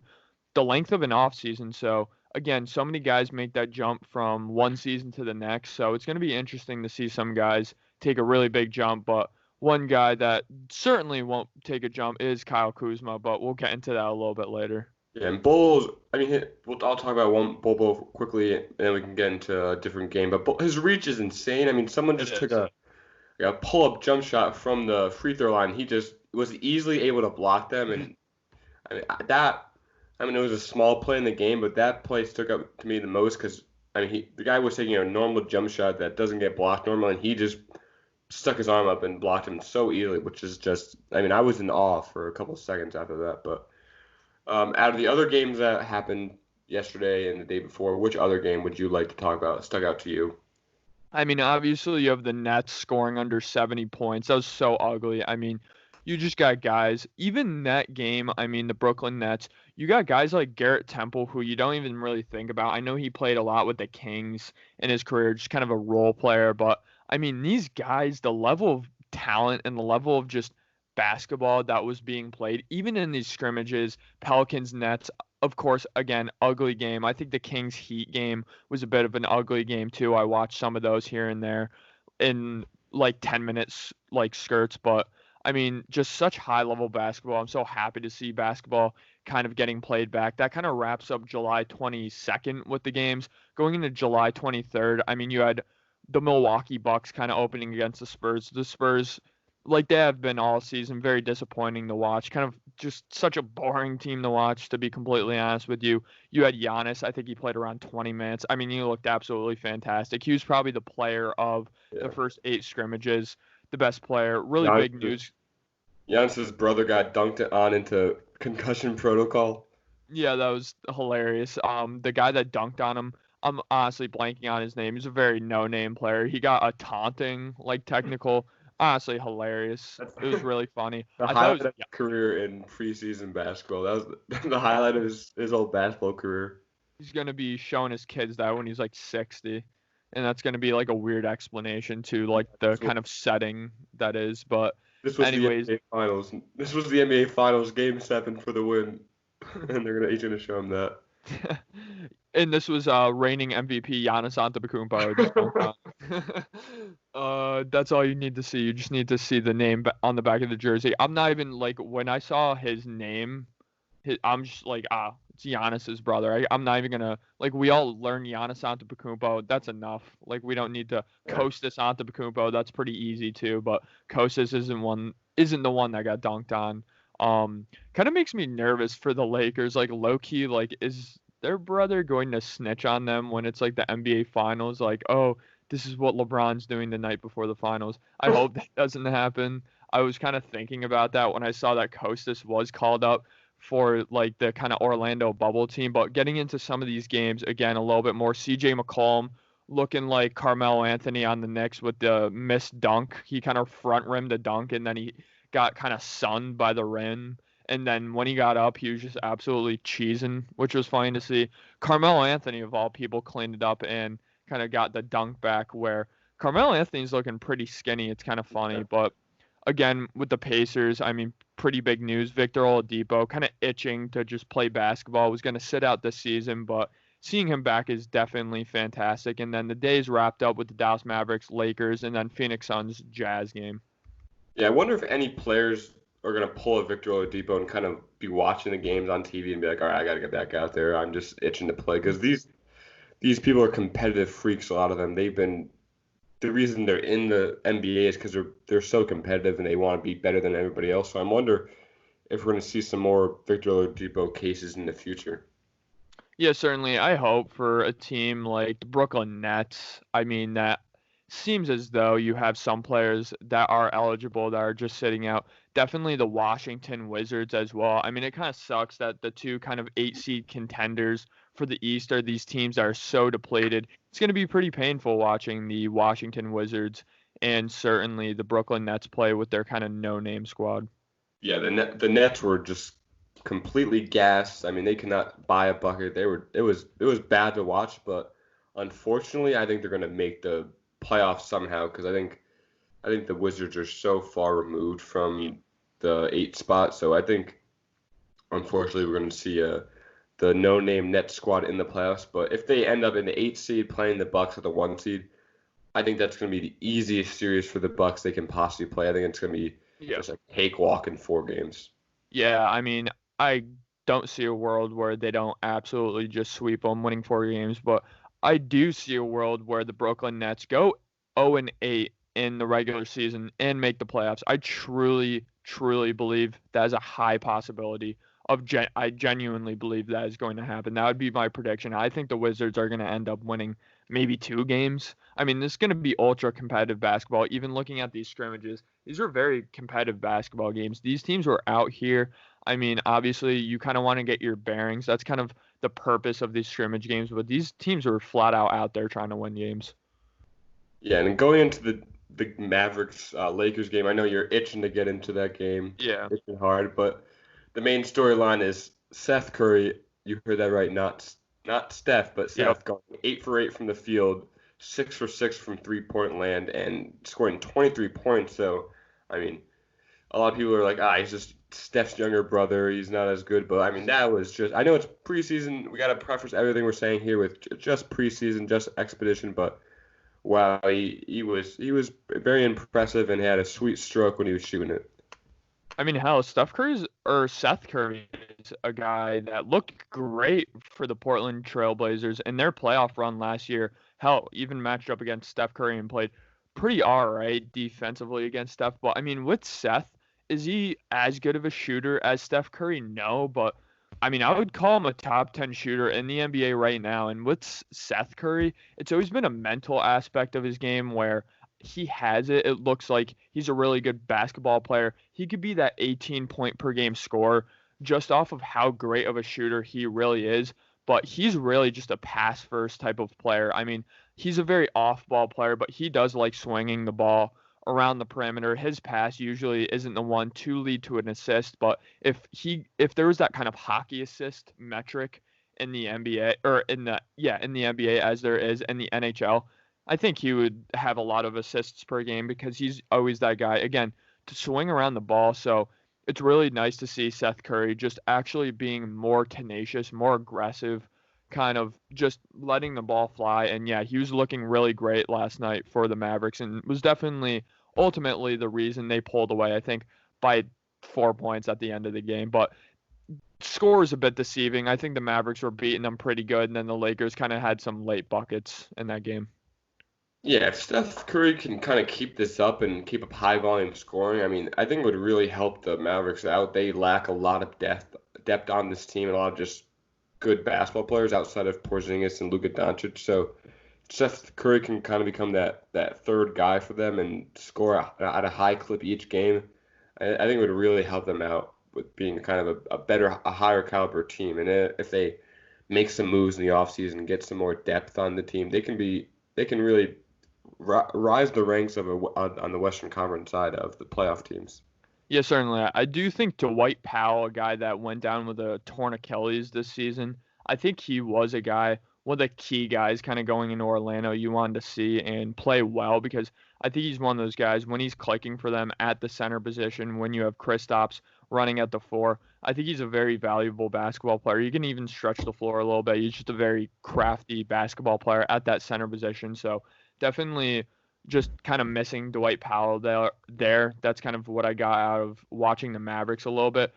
the length of an off season. So again, so many guys make that jump from one season to the next. So it's going to be interesting to see some guys take a really big jump, but one guy that certainly won't take a jump is Kyle Kuzma, but we'll get into that a little bit later. Yeah, and I'll talk about one Bobo quickly, and then we can get into a different game. But his reach is insane. I mean, someone just took a pull-up jump shot from the free throw line. He just was easily able to block them, and I mean it was a small play in the game, but that play stuck out to me the most because the guy was taking a normal jump shot that doesn't get blocked normally, and he just stuck his arm up and blocked him so easily, which is just I was in awe for a couple of seconds after that. But out of the other games that happened yesterday and the day before, which other game would you like to talk about? Stuck out to you? I mean, obviously you have the Nets scoring under 70 points. That was so ugly. I mean, you just got guys, even that game, I mean, the Brooklyn Nets, you got guys like Garrett Temple, who you don't even really think about. I know he played a lot with the Kings in his career, just kind of a role player. But, I mean, these guys, the level of talent and the level of just basketball that was being played, even in these scrimmages, Pelicans, Nets, of course, again, ugly game. I think the Kings Heat game was a bit of an ugly game too. I watched some of those here and there in like 10 minutes like skirts, but I mean, just such high level basketball. I'm so happy to see basketball kind of getting played back. That kind of wraps up July 22nd with the games. Going into July 23rd, I mean, you had the Milwaukee Bucks kind of opening against the Spurs. The Spurs, like they have been all season, very disappointing to watch. Kind of just such a boring team to watch, to be completely honest with you. You had Giannis. I think he played around 20 minutes. I mean, he looked absolutely fantastic. He was probably the player of the Yeah. first 8 scrimmages, the best player. Really big news. Giannis's brother got dunked on into concussion protocol. Yeah, that was hilarious. The guy that dunked on him, I'm honestly blanking on his name. He's a very no-name player. He got a taunting, like technical. Honestly, hilarious. That's It was really funny. the I thought it highlight was of his career in preseason basketball. That was the highlight of his whole basketball career. he's gonna be showing his kids that when he's like 60, and that's gonna be like a weird explanation to like the This was, kind of setting that is. But this was the anyways, NBA Finals. This was the NBA Finals Game 7 for the win, and he's gonna show him that. and this was reigning MVP Giannis Antetokounmpo just dunked on. That's all you need to see. You just need to see the name on the back of the jersey. I'm not even like when I saw his name, I'm just like it's Giannis's brother. I'm not even gonna like we all learn Giannis Antetokounmpo. That's enough. Like we don't need to Kostas Antetokounmpo. That's pretty easy too. But Kostas isn't the one that got dunked on. Kind of makes me nervous for the Lakers. Like low key, like is their brother going to snitch on them when it's like the NBA Finals? Like, oh, this is what LeBron's doing the night before the finals. I hope that doesn't happen. I was kind of thinking about that when I saw that Kostas was called up for like the kind of Orlando bubble team. But getting into some of these games again a little bit more, CJ McCollum looking like Carmelo Anthony on the Knicks with the missed dunk. He kind of front rimmed a dunk and then he got kind of sunned by the rim. And then when he got up, he was just absolutely cheesing, which was funny to see. Carmelo Anthony, of all people, cleaned it up and kind of got the dunk back where Carmelo Anthony's looking pretty skinny. It's kind of funny. But again, with the Pacers, I mean, pretty big news. Victor Oladipo kind of itching to just play basketball. Was going to sit out this season, but seeing him back is definitely fantastic. And then the day's wrapped up with the Dallas Mavericks, Lakers, and then Phoenix Suns Jazz game. Yeah, I wonder if any players are gonna pull a Victor Oladipo and kind of be watching the games on TV and be like, all right, I gotta get back out there. I'm just itching to play because these people are competitive freaks. A lot of them. The reason they're in the NBA is because they're so competitive and they want to be better than everybody else. So I wonder if we're gonna see some more Victor Oladipo cases in the future. Yeah, certainly. I hope for a team like the Brooklyn Nets. I mean, that seems as though you have some players that are eligible that are just sitting out. Definitely the Washington Wizards as well. I mean, it kind of sucks that the two kind of 8 seed contenders for the East are these teams that are so depleted. It's going to be pretty painful watching the Washington Wizards and certainly the Brooklyn Nets play with their kind of no-name squad. Yeah, the Nets were just completely gassed. I mean, they could not buy a bucket. It was bad to watch, but unfortunately, I think they're gonna make the playoffs somehow because I think the Wizards are so far removed from the 8 spot. So I think unfortunately we're gonna see the no-name Nets squad in the playoffs. But if they end up in the 8 seed playing the Bucks at the 1 seed, I think that's gonna be the easiest series for the Bucks they can possibly play. I think it's gonna be Yeah. just a cakewalk in 4 games. Yeah, I mean, I don't see a world where they don't absolutely just sweep them, winning 4 games, but I do see a world where the Brooklyn Nets go 0-8 in the regular season and make the playoffs. I truly, truly believe that is a high possibility. I genuinely believe that is going to happen. That would be my prediction. I think the Wizards are going to end up winning maybe 2 games. I mean, this is going to be ultra competitive basketball. Even looking at these scrimmages, these are very competitive basketball games. These teams were out here. I mean, obviously, you kind of want to get your bearings. That's kind of the purpose of these scrimmage games. But these teams were flat out there trying to win games. Yeah, and going into the Mavericks Lakers game, I know you're itching to get into that game. Yeah. Itching hard, but the main storyline is Seth Curry. You heard that right, not Steph, but Seth Yep. going 8 for 8 from the field, 6 for 6 from 3-point land, and scoring 23 points. So, I mean, a lot of people are like, he's just Steph's younger brother. He's not as good. But, I mean, that was just – I know it's preseason. We got to preface everything we're saying here with just preseason, just expedition. But, wow, he was very impressive and had a sweet stroke when he was shooting it. I mean, hell, Seth Curry is a guy that looked great for the Portland Trailblazers in their playoff run last year. Hell, even matched up against Steph Curry and played pretty all right defensively against Steph. But I mean, with Seth, is he as good of a shooter as Steph Curry? No, but I mean, I would call him a top 10 shooter in the NBA right now. And with Seth Curry, it's always been a mental aspect of his game where he has it. It looks like he's a really good basketball player. He could be that 18 point per game scorer just off of how great of a shooter he really is. But he's really just a pass first type of player. I mean, he's a very off ball player, but he does like swinging the ball around the perimeter. His pass usually isn't the one to lead to an assist, but if there was that kind of hockey assist metric in the NBA or in the NBA as there is in the NHL, I think he would have a lot of assists per game because he's always that guy, again, to swing around the ball. So it's really nice to see Seth Curry just actually being more tenacious, more aggressive, kind of just letting the ball fly. And yeah, he was looking really great last night for the Mavericks and was definitely ultimately the reason they pulled away, I think, by 4 points at the end of the game. But score is a bit deceiving. I think the Mavericks were beating them pretty good, and then the Lakers kind of had some late buckets in that game. Yeah, if Steph Curry can kind of keep this up and keep up high volume scoring, I mean, I think it would really help the Mavericks out. They lack a lot of depth on this team, and a lot of just good basketball players outside of Porzingis and Luka Doncic. So Seth Curry can kind of become that third guy for them and score at a high clip each game. I think it would really help them out with being kind of a higher caliber team. And if they make some moves in the offseason, get some more depth on the team, they can really rise the ranks on the Western Conference side of the playoff teams. Yeah, certainly. I do think Dwight Powell, a guy that went down with a torn Achilles this season, I think he was a guy, one of the key guys kind of going into Orlando you wanted to see and play well because I think he's one of those guys when he's clicking for them at the center position, when you have Kristaps running at the 4, I think he's a very valuable basketball player. You can even stretch the floor a little bit. He's just a very crafty basketball player at that center position. So definitely just kind of missing Dwight Powell there. That's kind of what I got out of watching the Mavericks a little bit.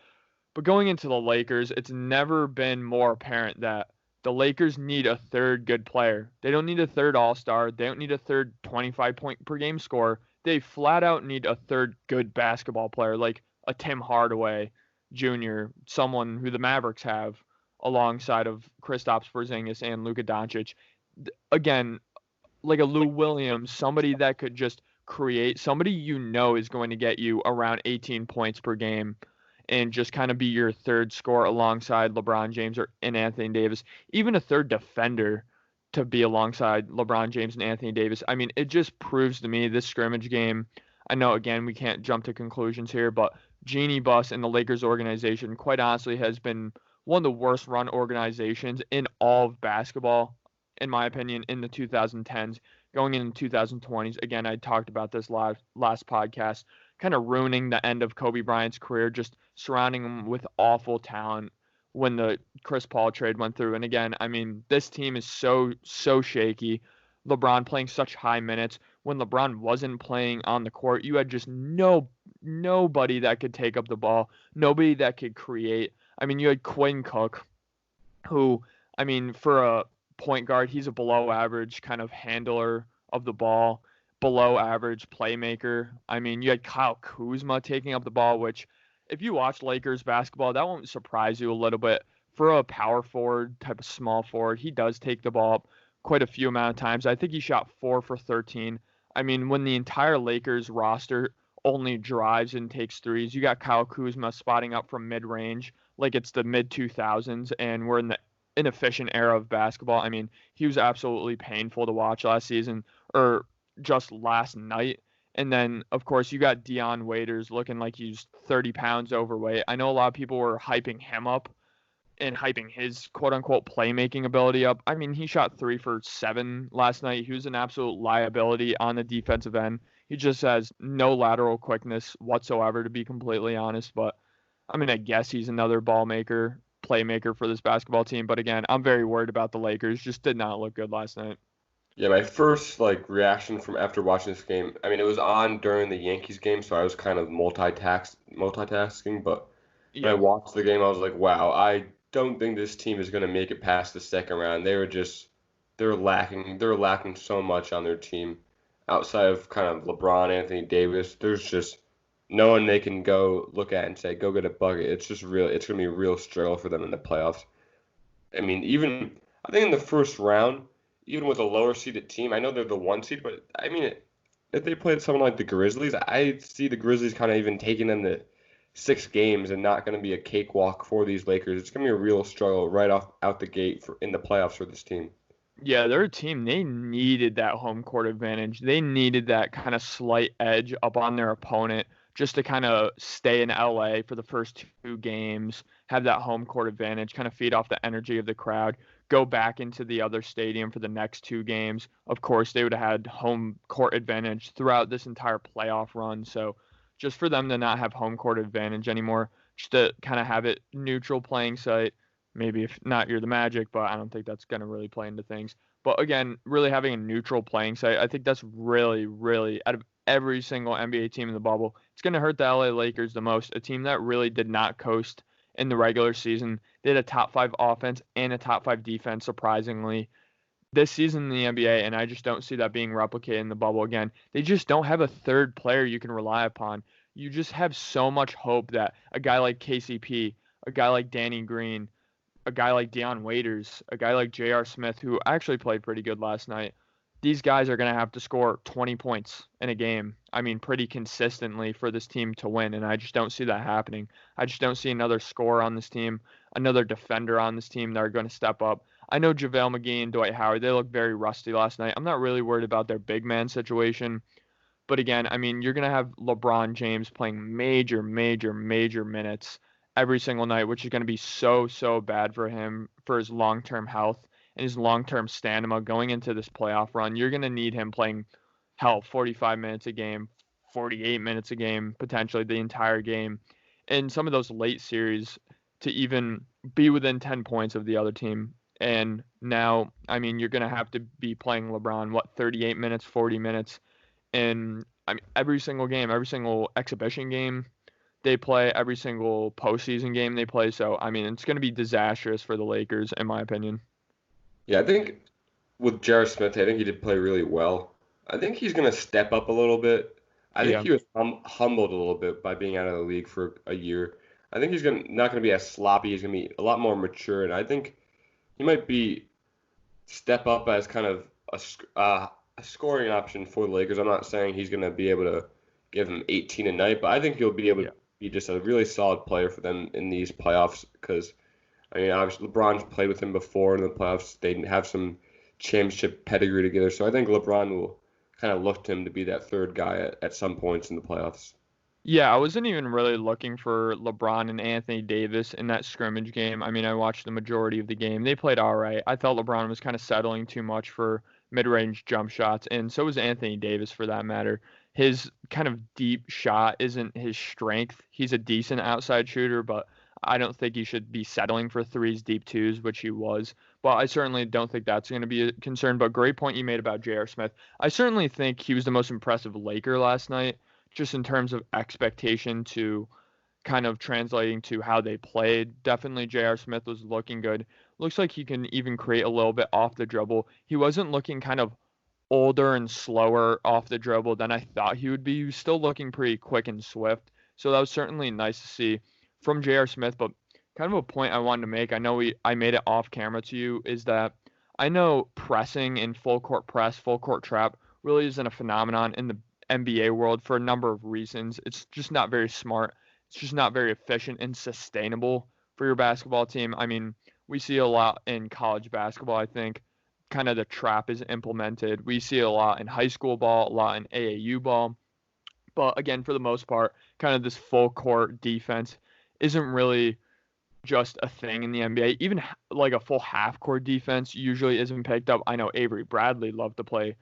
But going into the Lakers, it's never been more apparent that the Lakers need a third good player. They don't need a third all-star. They don't need a third 25-point per game scorer. They flat out need a third good basketball player like a Tim Hardaway Jr., someone who the Mavericks have alongside of Kristaps Porzingis and Luka Doncic. Again, like a Lou Williams, somebody that could just create, somebody is going to get you around 18 points per game and just kind of be your third scorer alongside LeBron James and Anthony Davis, even a third defender to be alongside LeBron James and Anthony Davis. I mean, it just proves to me this scrimmage game. I know, again, we can't jump to conclusions here, but Jeanie Buss and the Lakers organization, quite honestly, has been one of the worst run organizations in all of basketball, in my opinion, in the 2010s, going into 2020s. Again, I talked about this last podcast, kind of ruining the end of Kobe Bryant's career, just surrounding him with awful talent when the Chris Paul trade went through. And again, I mean, this team is so shaky. LeBron playing such high minutes. When LeBron wasn't playing on the court, you had just nobody that could take up the ball, nobody that could create. I mean, you had Quinn Cook, who, I mean, for a point guard, he's a below average kind of handler of the ball. below average playmaker. I mean, you had Kyle Kuzma taking up the ball, which if you watch Lakers basketball, that won't surprise you a little bit. For a power forward, type of small forward, he does take the ball up quite a few amount of times. I think he shot 4 for 13. I mean, when the entire Lakers roster only drives and takes threes, you got Kyle Kuzma spotting up from mid-range like it's the mid 2000s, and we're in the inefficient era of basketball. I mean, he was absolutely painful to watch last season, or just last night. And then, of course, you got Dion Waiters looking like he's 30 pounds overweight. I know a lot of people were hyping him up and hyping his quote unquote playmaking ability up. I mean, he shot 3 for 7 last night. He was an absolute liability on the defensive end. He just has no lateral quickness whatsoever, to be completely honest. But I mean, I guess he's another ball maker, playmaker for this basketball team. But again, I'm very worried about the Lakers. Just did not look good last night. Yeah, my first reaction from after watching this game, I mean, it was on during the Yankees game, so I was kind of multitasking, but when I Yeah. watched the game, I was like, wow, I don't think this team is going to make it past the second round. They're lacking so much on their team outside of kind of LeBron, Anthony Davis. There's just no one they can go look at and say, go get a bucket. It's going to be a real struggle for them in the playoffs. I mean, I think in the first round, even with a lower seeded team, I know they're the 1 seed, but I mean, if they played someone like the Grizzlies, I see the Grizzlies kind of even taking them to 6 games and not going to be a cakewalk for these Lakers. It's going to be a real struggle right off out the gate in the playoffs for this team. Yeah, they're a team. They needed that home court advantage. They needed that kind of slight edge up on their opponent just to kind of stay in LA for the first 2 games, have that home court advantage, kind of feed off the energy of the crowd, go back into the other stadium for the next 2 games. Of course, they would have had home court advantage throughout this entire playoff run. So just for them to not have home court advantage anymore, just to kind of have it neutral playing site. Maybe if not, you're the Magic, but I don't think that's going to really play into things. But again, really having a neutral playing site, I think that's really, really, out of every single NBA team in the bubble, it's going to hurt the LA Lakers the most. A team that really did not coast in the regular season. They had a top 5 offense and a top 5 defense, surprisingly, this season in the NBA, and I just don't see that being replicated in the bubble again. They just don't have a third player you can rely upon. You just have so much hope that a guy like KCP, a guy like Danny Green, a guy like Dion Waiters, a guy like J.R. Smith, who actually played pretty good last night, these guys are going to have to score 20 points in a game. I mean, pretty consistently for this team to win, and I just don't see that happening. I just don't see another scorer on this team, another defender on this team that are going to step up. I know JaVale McGee and Dwight Howard, they look very rusty last night. I'm not really worried about their big man situation. But again, I mean, you're going to have LeBron James playing major, major, major minutes every single night, which is going to be so, so bad for him, for his long-term health and his long-term stamina going into this playoff run. You're going to need him playing, hell, 45 minutes a game, 48 minutes a game, potentially the entire game. In some of those late series to even be within 10 points of the other team. And now, I mean, you're going to have to be playing LeBron, 38 minutes, 40 minutes in, I mean, every single game, every single exhibition game they play, every single postseason game they play. So, I mean, it's going to be disastrous for the Lakers, in my opinion. Yeah, I think with J.R. Smith, I think he did play really well. I think he's going to step up a little bit. I think Yeah. he was humbled a little bit by being out of the league for a year. I think he's not going to be as sloppy. He's going to be a lot more mature, and I think he might be step up as kind of a scoring option for the Lakers. I'm not saying he's going to be able to give them 18 a night, but I think he'll be able to be just a really solid player for them in these playoffs because, I mean, obviously LeBron's played with him before in the playoffs. They have some championship pedigree together, so I think LeBron will kind of look to him to be that third guy at some points in the playoffs. Yeah, I wasn't even really looking for LeBron and Anthony Davis in that scrimmage game. I mean, I watched the majority of the game. They played all right. I thought LeBron was kind of settling too much for mid-range jump shots, and so was Anthony Davis for that matter. His kind of deep shot isn't his strength. He's a decent outside shooter, but I don't think he should be settling for threes, deep twos, which he was. But I certainly don't think that's going to be a concern. But great point you made about J.R. Smith. I certainly think he was the most impressive Laker last night, just in terms of expectation to kind of translating to how they played. Definitely J.R. Smith was looking good. Looks like he can even create a little bit off the dribble. He wasn't looking kind of older and slower off the dribble than I thought he would be. He was still looking pretty quick and swift. So that was certainly nice to see from J.R. Smith. But kind of a point I wanted to make, I made it off camera to you, is that I know pressing in full court press, full court trap really isn't a phenomenon in the NBA world for a number of reasons. It's just not very smart. It's just not very efficient and sustainable for your basketball team. I mean, we see a lot in college basketball, I think. Kind of the trap is implemented. We see a lot in high school ball, a lot in AAU ball. But again, for the most part, kind of this full court defense isn't really just a thing in the NBA. Even like a full half court defense usually isn't picked up. I know Avery Bradley loved to play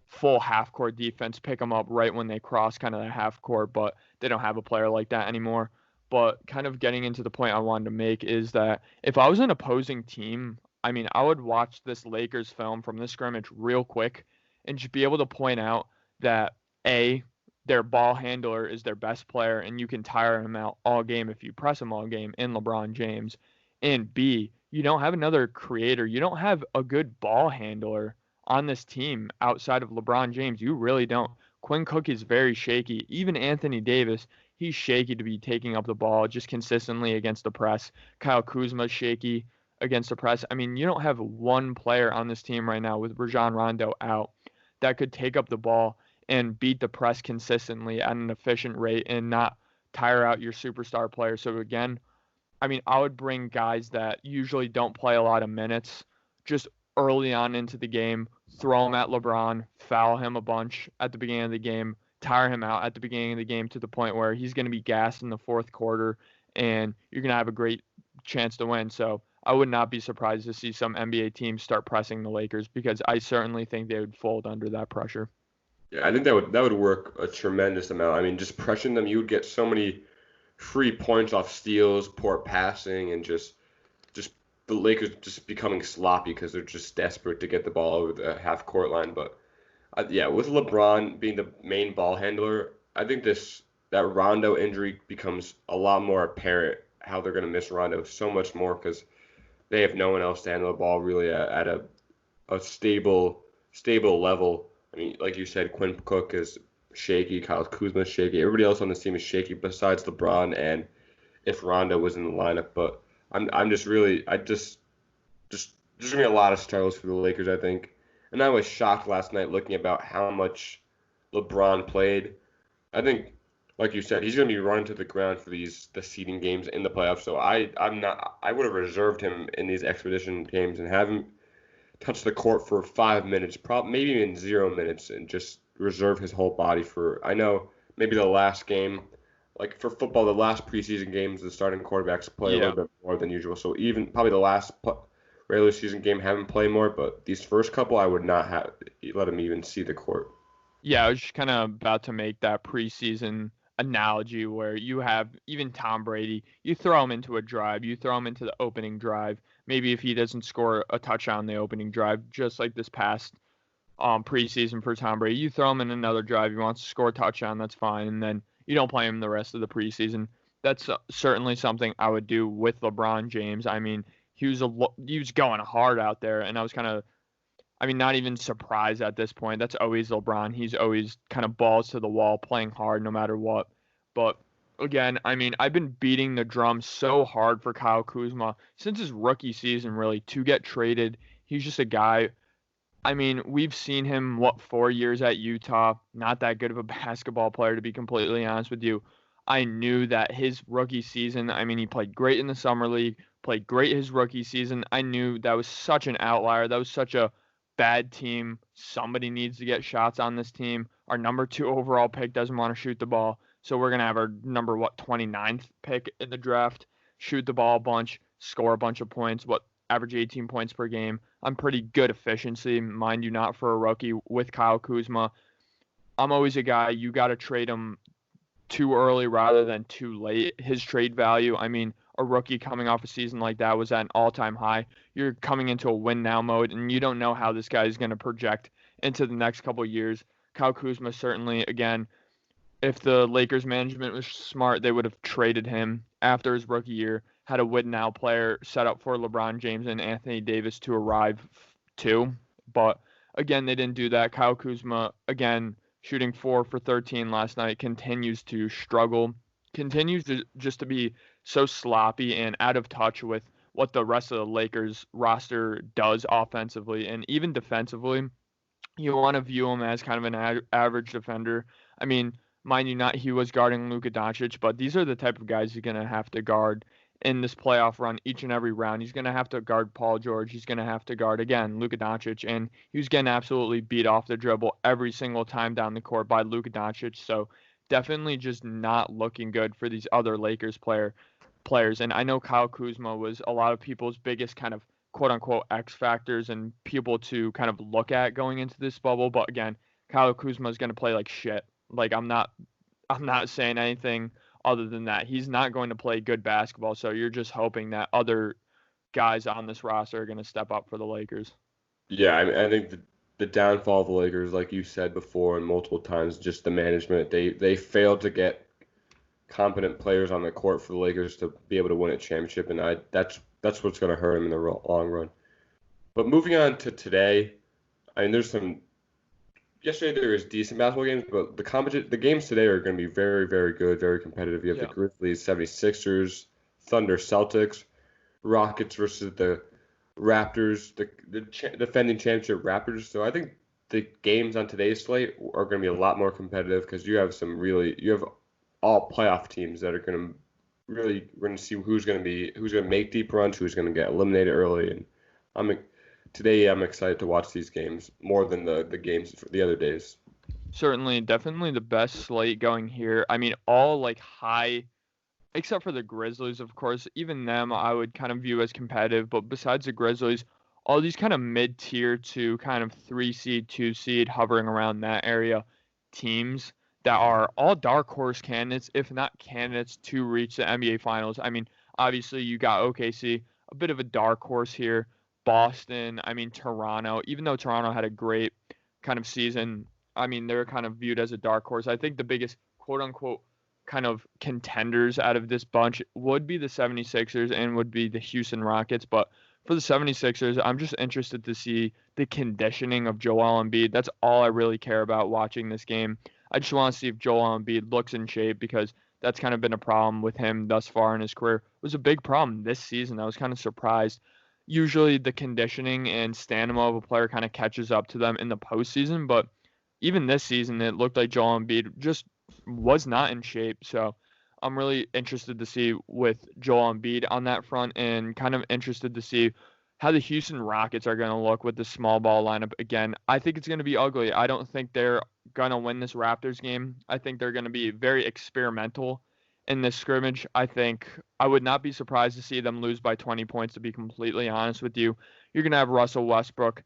full half court defense, pick them up right when they cross kind of the half court, but they don't have a player like that anymore. But kind of getting into the point I wanted to make is that if I was an opposing team, I mean, I would watch this Lakers film from this scrimmage real quick and just be able to point out that A, their ball handler is their best player, and you can tire him out all game if you press him all game in LeBron James. And B, you don't have another creator. You don't have a good ball handler on this team outside of LeBron James. You really don't. Quinn Cook is very shaky. Even Anthony Davis, he's shaky to be taking up the ball just consistently against the press. Kyle Kuzma's shaky against the press. I mean, you don't have one player on this team right now with Rajon Rondo out that could take up the ball and beat the press consistently at an efficient rate and not tire out your superstar player. So again, I mean, I would bring guys that usually don't play a lot of minutes just early on into the game, throw him at LeBron, foul him a bunch at the beginning of the game, tire him out at the beginning of the game to the point where he's going to be gassed in the fourth quarter, and you're going to have a great chance to win. So I would not be surprised to see some NBA teams start pressing the Lakers, because I certainly think they would fold under that pressure. Yeah, I think that would work a tremendous amount. I mean, just pressuring them, you would get so many free points off steals, poor passing, and just the Lakers just becoming sloppy because they're just desperate to get the ball over the half court line. But yeah, with LeBron being the main ball handler, I think that Rondo injury becomes a lot more apparent how they're going to miss Rondo so much more because they have no one else to handle the ball really at a stable level. I mean, like you said, Quinn Cook is shaky, Kyle Kuzma is shaky. Everybody else on this team is shaky besides LeBron and if Rondo was in the lineup. But I'm just really just gonna be a lot of struggles for the Lakers, I think. And I was shocked last night looking about how much LeBron played. I think, like you said, he's gonna be running to the ground for the seeding games in the playoffs. So I would have reserved him in these expedition games and have him touch the court for 5 minutes, maybe even 0 minutes, and just reserve his whole body for. I know maybe the last game, like for football, the last preseason games, the starting quarterbacks play a little bit more than usual. So even probably the last regular season game, have him play more. But these first couple, I would not let him even see the court. Yeah, I was just kind of about to make that preseason analogy where you have even Tom Brady, you throw him into a drive, you throw him into the opening drive. Maybe if he doesn't score a touchdown in the opening drive, just like this past preseason for Tom Brady, you throw him in another drive, he wants to score a touchdown, that's fine, and then you don't play him the rest of the preseason. That's certainly something I would do with LeBron James. I mean, he was going hard out there, and I was kind of, I mean, not even surprised at this point. That's always LeBron. He's always kind of balls to the wall, playing hard no matter what. But again, I mean, I've been beating the drum so hard for Kyle Kuzma since his rookie season, really, to get traded. He's just a guy. I mean, we've seen him, 4 years at Utah. Not that good of a basketball player, to be completely honest with you. I knew that his rookie season, I mean, he played great in the summer league, played great his rookie season. I knew that was such an outlier. That was such a bad team. Somebody needs to get shots on this team. Our number 2 overall pick doesn't want to shoot the ball. So we're going to have our number 29th pick in the draft, shoot the ball a bunch, score a bunch of points, average 18 points per game. I'm pretty good efficiency, mind you, not for a rookie with Kyle Kuzma. I'm always a guy, you got to trade him too early rather than too late. His trade value, I mean, a rookie coming off a season like that was at an all-time high. You're coming into a win-now mode, and you don't know how this guy is going to project into the next couple of years. Kyle Kuzma certainly, again, if the Lakers management was smart, they would have traded him after his rookie year, had a win-now player set up for LeBron James and Anthony Davis to arrive too. But Again, they didn't do that. Kyle Kuzma, again, shooting 4 for 13 last night, continues to struggle, continues to just to be so sloppy and out of touch with what the rest of the Lakers roster does offensively and even defensively. You want to view him as kind of an average defender. I mean, mind you, not he was guarding Luka Doncic, but these are the type of guys you're going to have to guard in this playoff run each and every round. He's going to have to guard Paul George. He's going to have to guard, again, Luka Doncic. And he was getting absolutely beat off the dribble every single time down the court by Luka Doncic. So definitely just not looking good for these other Lakers players. And I know Kyle Kuzma was a lot of people's biggest kind of quote unquote X factors and people to kind of look at going into this bubble. But again, Kyle Kuzma is going to play like shit. Like I'm not saying anything other than that. He's not going to play good basketball. So you're just hoping that other guys on this roster are going to step up for the Lakers. Yeah, I think the downfall of the Lakers, like you said before and multiple times, just the management. They failed to get competent players on the court for the Lakers to be able to win a championship, and that's what's going to hurt them in the long run. But moving on to today, I mean, yesterday there was decent basketball games, but the games today are going to be very, very good, very competitive. You have the Grizzlies, 76ers, Thunder, Celtics, Rockets versus the Raptors, the defending championship Raptors. So I think the games on today's slate are going to be a lot more competitive because you have all playoff teams that are going to we're going to see who's going to make deep runs, who's going to get eliminated early, and today I'm excited to watch these games more than the games for the other days. Certainly, definitely the best slate going here. I mean, all like high, except for the Grizzlies, of course. Even them I would kind of view as competitive, but besides the Grizzlies, all these kind of mid-tier to kind of 3 seed, 2 seed, hovering around that area teams that are all dark horse candidates, if not candidates, to reach the NBA Finals. I mean, obviously you got OKC, a bit of a dark horse here. Boston, I mean, Toronto, even though Toronto had a great kind of season, I mean, they're kind of viewed as a dark horse. I think the biggest quote unquote kind of contenders out of this bunch would be the 76ers and would be the Houston Rockets. But for the 76ers, I'm just interested to see the conditioning of Joel Embiid. That's all I really care about watching this game. I just want to see if Joel Embiid looks in shape because that's kind of been a problem with him thus far in his career. It was a big problem this season. I was kind of surprised. Usually the conditioning and stamina of a player kind of catches up to them in the postseason, but even this season, it looked like Joel Embiid just was not in shape. So I'm really interested to see with Joel Embiid on that front and kind of interested to see how the Houston Rockets are going to look with the small ball lineup. Again, I think it's going to be ugly. I don't think they're going to win this Raptors game. I think they're going to be very experimental in this scrimmage. I think I would not be surprised to see them lose by 20 points, to be completely honest with you. You're going to have Russell Westbrook.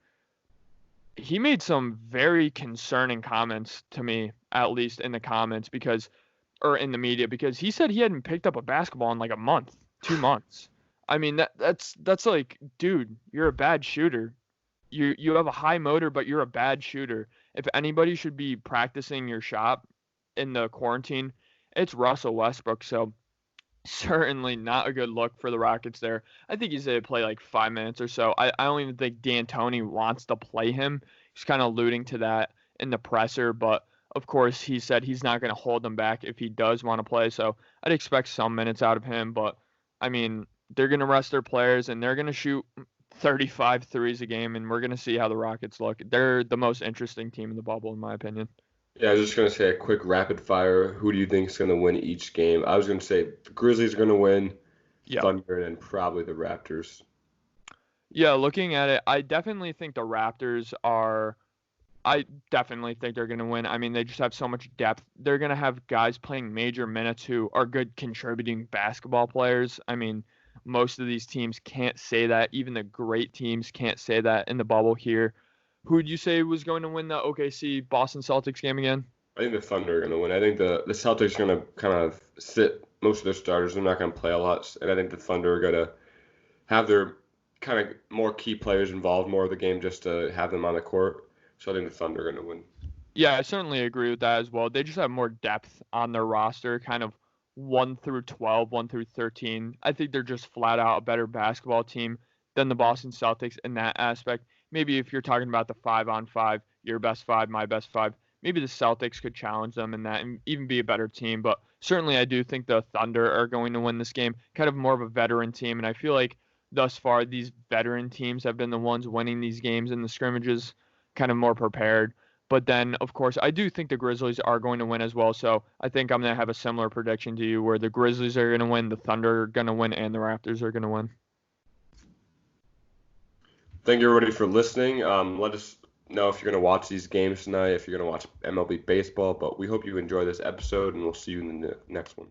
He made some very concerning comments to me, at least in the comments, or in the media, because he said he hadn't picked up a basketball in like a month, 2 months. I mean, that's like, dude, you're a bad shooter. You have a high motor, but you're a bad shooter. If anybody should be practicing your shot in the quarantine, it's Russell Westbrook. So certainly not a good look for the Rockets there. I think he's going to play like 5 minutes or so. I don't even think D'Antoni wants to play him. He's kind of alluding to that in the presser, but of course he said he's not going to hold them back if he does want to play. So I'd expect some minutes out of him, but I mean, they're going to rest their players and they're going to shoot 35 threes a game, and we're going to see how the Rockets look. They're the most interesting team in the bubble, in my opinion. Yeah, I was just going to say a quick rapid fire. Who do you think is going to win each game? I was going to say the Grizzlies are going to win, Thunder, and probably the Raptors. Yeah, looking at it, I definitely think the Raptors are – I definitely think they're going to win. I mean, they just have so much depth. They're going to have guys playing major minutes who are good contributing basketball players. I mean, most of these teams can't say that. Even the great teams can't say that in the bubble here. Who would you say was going to win the OKC Boston Celtics game again? I think the Thunder are going to win. I think the Celtics are going to kind of sit most of their starters. They're not going to play a lot. And I think the Thunder are going to have their kind of more key players involved more of the game just to have them on the court. So I think the Thunder are going to win. Yeah, I certainly agree with that as well. They just have more depth on their roster, kind of 1 through 12, 1 through 13. I think they're just flat out a better basketball team than the Boston Celtics in that aspect. Maybe if you're talking about the 5-on-5, your best five, my best five, maybe the Celtics could challenge them in that and even be a better team. But certainly I do think the Thunder are going to win this game, kind of more of a veteran team. And I feel like thus far these veteran teams have been the ones winning these games in the scrimmages, kind of more prepared. But then, of course, I do think the Grizzlies are going to win as well. So I think I'm going to have a similar prediction to you where the Grizzlies are going to win, the Thunder are going to win, and the Raptors are going to win. Thank you, everybody, for listening. Let us know if you're going to watch these games tonight, if you're going to watch MLB baseball. But we hope you enjoy this episode, and we'll see you in the next one.